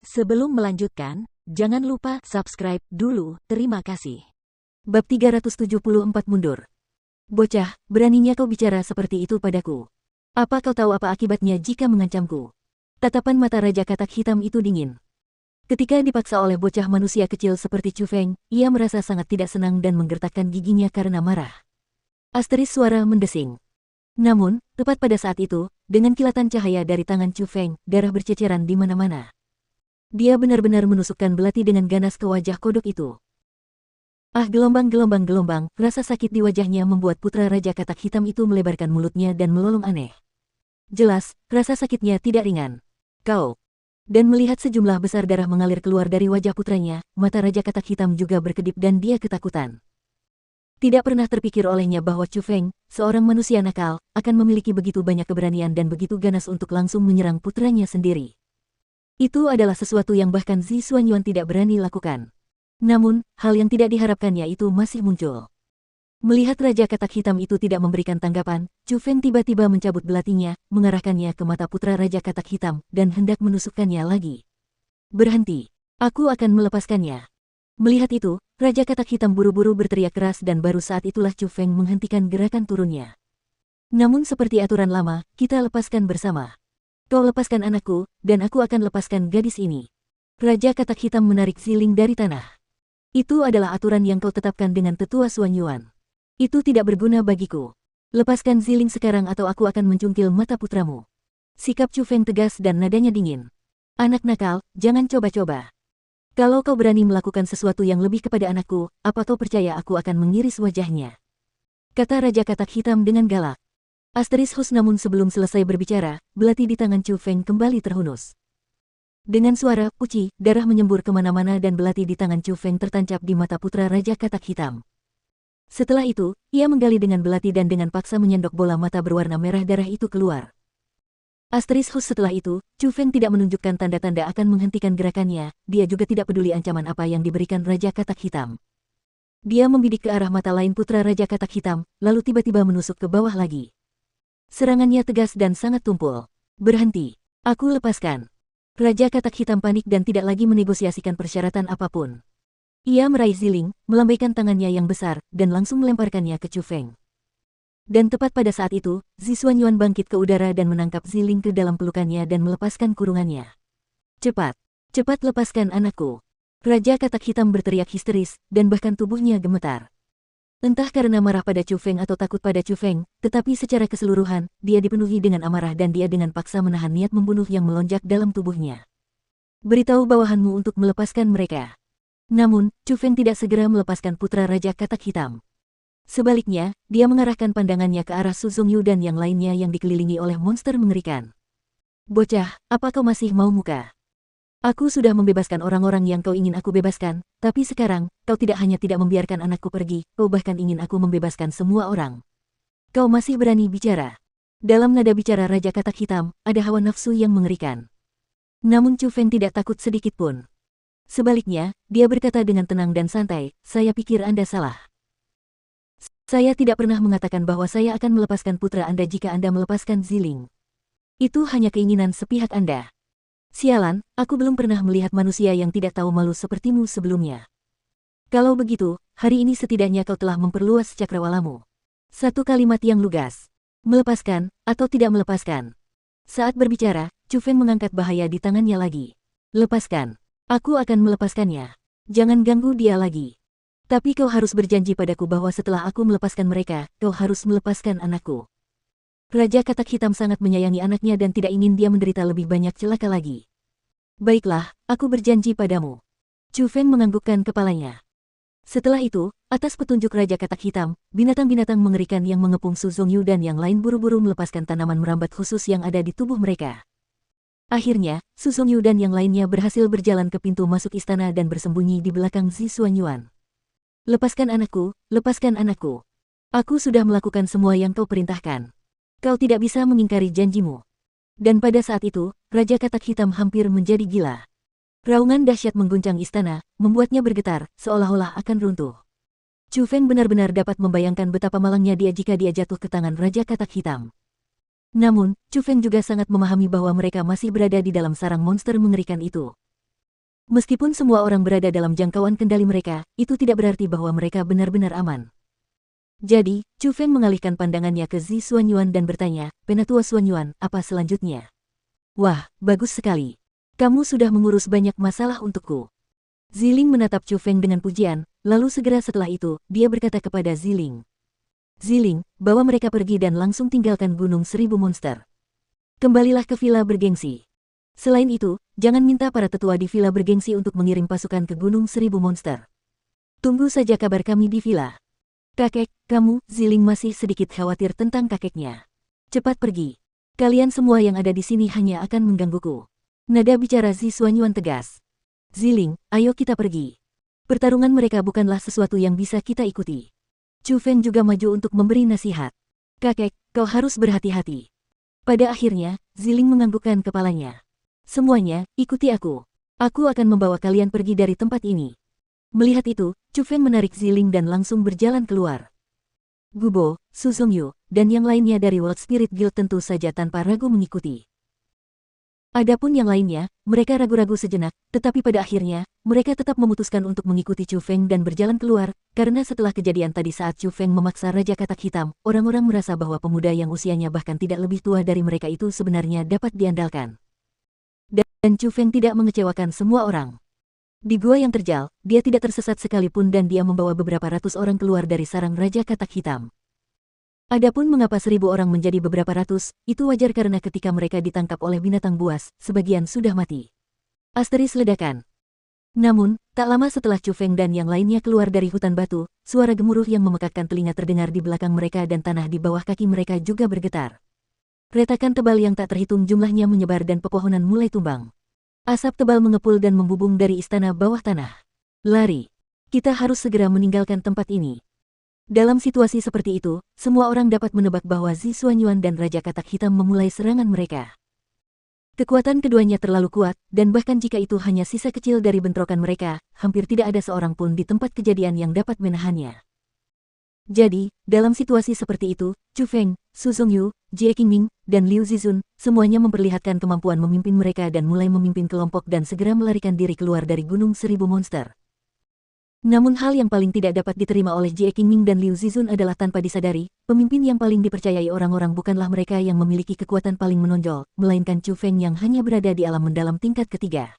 Sebelum melanjutkan, jangan lupa subscribe dulu, terima kasih. Bab 374 mundur. Bocah, beraninya kau bicara seperti itu padaku. Apa kau tahu apa akibatnya jika mengancamku? Tatapan mata Raja Katak Hitam itu dingin. Ketika dipaksa oleh bocah manusia kecil seperti Chu Feng, ia merasa sangat tidak senang dan menggertakkan giginya karena marah. Asteris suara mendesing. Namun, tepat pada saat itu, dengan kilatan cahaya dari tangan Chu Feng, darah berceceran di mana-mana. Dia benar-benar menusukkan belati dengan ganas ke wajah kodok itu. Gelombang-gelombang, rasa sakit di wajahnya membuat putra Raja Katak Hitam itu melebarkan mulutnya dan melolong aneh. Jelas, rasa sakitnya tidak ringan. Kau. Dan melihat sejumlah besar darah mengalir keluar dari wajah putranya, mata Raja Katak Hitam juga berkedip dan dia ketakutan. Tidak pernah terpikir olehnya bahwa Chu Feng, seorang manusia nakal, akan memiliki begitu banyak keberanian dan begitu ganas untuk langsung menyerang putranya sendiri. Itu adalah sesuatu yang bahkan Zi Xuanyuan tidak berani lakukan. Namun, hal yang tidak diharapkannya itu masih muncul. Melihat Raja Katak Hitam itu tidak memberikan tanggapan, Chu Feng tiba-tiba mencabut belatinya, mengarahkannya ke mata putra Raja Katak Hitam, dan hendak menusukkannya lagi. Berhenti. Aku akan melepaskannya. Melihat itu, Raja Katak Hitam buru-buru berteriak keras dan baru saat itulah Chu Feng menghentikan gerakan turunnya. Namun seperti aturan lama, kita lepaskan bersama. Kau lepaskan anakku, dan aku akan lepaskan gadis ini. Raja Katak Hitam menarik Ziling dari tanah. Itu adalah aturan yang kau tetapkan dengan tetua Xuanyuan. Itu tidak berguna bagiku. Lepaskan Ziling sekarang atau aku akan mencungkil mata putramu. Sikap Chu Feng tegas dan nadanya dingin. Anak nakal, jangan coba-coba. Kalau kau berani melakukan sesuatu yang lebih kepada anakku, apa kau percaya aku akan mengiris wajahnya? Kata Raja Katak Hitam dengan galak. Asteris Hus namun sebelum selesai berbicara, belati di tangan Chu Feng kembali terhunus. Dengan suara puci, darah menyembur kemana-mana dan belati di tangan Chu Feng tertancap di mata putra Raja Katak Hitam. Setelah itu, ia menggali dengan belati dan dengan paksa menyendok bola mata berwarna merah darah itu keluar. Asteris Hus setelah itu, Chu Feng tidak menunjukkan tanda-tanda akan menghentikan gerakannya, dia juga tidak peduli ancaman apa yang diberikan Raja Katak Hitam. Dia membidik ke arah mata lain putra Raja Katak Hitam, lalu tiba-tiba menusuk ke bawah lagi. Serangannya tegas dan sangat tumpul. Berhenti. Aku lepaskan. Raja Katak Hitam panik dan tidak lagi menegosiasikan persyaratan apapun. Ia meraih Ziling, melambaikan tangannya yang besar, dan langsung melemparkannya ke Chu Feng. Dan tepat pada saat itu, Zi Xuanyuan bangkit ke udara dan menangkap Ziling ke dalam pelukannya dan melepaskan kurungannya. Cepat. Cepat lepaskan anakku. Raja Katak Hitam berteriak histeris, dan bahkan tubuhnya gemetar. Entah karena marah pada Chu Feng atau takut pada Chu Feng, tetapi secara keseluruhan, dia dipenuhi dengan amarah dan dia dengan paksa menahan niat membunuh yang melonjak dalam tubuhnya. Beritahu bawahanmu untuk melepaskan mereka. Namun, Chu Feng tidak segera melepaskan putra Raja Katak Hitam. Sebaliknya, dia mengarahkan pandangannya ke arah Su Zongyu dan yang lainnya yang dikelilingi oleh monster mengerikan. Bocah, apa kau masih mau muka? Aku sudah membebaskan orang-orang yang kau ingin aku bebaskan, tapi sekarang, kau tidak hanya tidak membiarkan anakku pergi, kau bahkan ingin aku membebaskan semua orang. Kau masih berani bicara. Dalam nada bicara Raja Katak Hitam, ada hawa nafsu yang mengerikan. Namun Chu Feng tidak takut sedikit pun. Sebaliknya, dia berkata dengan tenang dan santai, saya pikir Anda salah. Saya tidak pernah mengatakan bahwa saya akan melepaskan putra Anda jika Anda melepaskan Ziling. Itu hanya keinginan sepihak Anda. Sialan, aku belum pernah melihat manusia yang tidak tahu malu sepertimu sebelumnya. Kalau begitu, hari ini setidaknya kau telah memperluas cakrawalamu. Satu kalimat yang lugas. Melepaskan, atau tidak melepaskan. Saat berbicara, Chu Feng mengangkat bahaya di tangannya lagi. Lepaskan. Aku akan melepaskannya. Jangan ganggu dia lagi. Tapi kau harus berjanji padaku bahwa setelah aku melepaskan mereka, kau harus melepaskan anakku. Raja Katak Hitam sangat menyayangi anaknya dan tidak ingin dia menderita lebih banyak celaka lagi. Baiklah, aku berjanji padamu. Chu Feng menganggukkan kepalanya. Setelah itu, atas petunjuk Raja Katak Hitam, binatang-binatang mengerikan yang mengepung Su Zongyu dan yang lain buru-buru melepaskan tanaman merambat khusus yang ada di tubuh mereka. Akhirnya, Su Zongyu dan yang lainnya berhasil berjalan ke pintu masuk istana dan bersembunyi di belakang Zi Xuanyuan. Lepaskan anakku, lepaskan anakku. Aku sudah melakukan semua yang kau perintahkan. Kau tidak bisa mengingkari janjimu. Dan pada saat itu, Raja Katak Hitam hampir menjadi gila. Raungan dahsyat mengguncang istana, membuatnya bergetar, seolah-olah akan runtuh. Chu Feng benar-benar dapat membayangkan betapa malangnya dia jika dia jatuh ke tangan Raja Katak Hitam. Namun, Chu Feng juga sangat memahami bahwa mereka masih berada di dalam sarang monster mengerikan itu. Meskipun semua orang berada dalam jangkauan kendali mereka, itu tidak berarti bahwa mereka benar-benar aman. Jadi, Chu Feng mengalihkan pandangannya ke Zi Xuanyuan dan bertanya, "Penatua Xuanyuan, apa selanjutnya?" "Wah, bagus sekali. Kamu sudah mengurus banyak masalah untukku." Ziling menatap Chu Feng dengan pujian, lalu segera setelah itu, dia berkata kepada Ziling, "Ziling, bawa mereka pergi dan langsung tinggalkan Gunung Seribu Monster. Kembalilah ke villa bergengsi. Selain itu, jangan minta para tetua di villa bergengsi untuk mengirim pasukan ke Gunung Seribu Monster. Tunggu saja kabar kami di villa." "Kakek, kamu," Ziling masih sedikit khawatir tentang kakeknya. "Cepat pergi. Kalian semua yang ada di sini hanya akan menggangguku." Nada bicara Zi Xuanyuan tegas. "Ziling, ayo kita pergi. Pertarungan mereka bukanlah sesuatu yang bisa kita ikuti." Chu Feng juga maju untuk memberi nasihat. "Kakek, kau harus berhati-hati." Pada akhirnya, Ziling menganggukkan kepalanya. "Semuanya, ikuti aku. Aku akan membawa kalian pergi dari tempat ini." Melihat itu, Chu Feng menarik Ziling dan langsung berjalan keluar. Gubo, Su Zongyu, dan yang lainnya dari World Spirit Guild tentu saja tanpa ragu mengikuti. Adapun yang lainnya, mereka ragu-ragu sejenak, tetapi pada akhirnya, mereka tetap memutuskan untuk mengikuti Chu Feng dan berjalan keluar, karena setelah kejadian tadi saat Chu Feng memaksa Raja Katak Hitam, orang-orang merasa bahwa pemuda yang usianya bahkan tidak lebih tua dari mereka itu sebenarnya dapat diandalkan. Dan Chu Feng tidak mengecewakan semua orang. Di gua yang terjal, dia tidak tersesat sekalipun dan dia membawa beberapa ratus orang keluar dari sarang Raja Katak Hitam. Adapun mengapa 1.000 orang menjadi beberapa ratus, itu wajar karena ketika mereka ditangkap oleh binatang buas, sebagian sudah mati. Asteris ledakan. Namun, tak lama setelah Chu Feng dan yang lainnya keluar dari hutan batu, suara gemuruh yang memekakkan telinga terdengar di belakang mereka dan tanah di bawah kaki mereka juga bergetar. Retakan tebal yang tak terhitung jumlahnya menyebar dan pepohonan mulai tumbang. Asap tebal mengepul dan membubung dari istana bawah tanah. "Lari. Kita harus segera meninggalkan tempat ini." Dalam situasi seperti itu, semua orang dapat menebak bahwa Zi Xuanyuan dan Raja Katak Hitam memulai serangan mereka. Kekuatan keduanya terlalu kuat, dan bahkan jika itu hanya sisa kecil dari bentrokan mereka, hampir tidak ada seorang pun di tempat kejadian yang dapat menahannya. Jadi, dalam situasi seperti itu, Chu Feng, Su Zongyu, Jie Qingming, dan Liu Zizun, semuanya memperlihatkan kemampuan memimpin mereka dan mulai memimpin kelompok dan segera melarikan diri keluar dari Gunung Seribu Monster. Namun hal yang paling tidak dapat diterima oleh Jie Qingming dan Liu Zizun adalah tanpa disadari, pemimpin yang paling dipercayai orang-orang bukanlah mereka yang memiliki kekuatan paling menonjol, melainkan Chu Feng yang hanya berada di alam mendalam tingkat ketiga.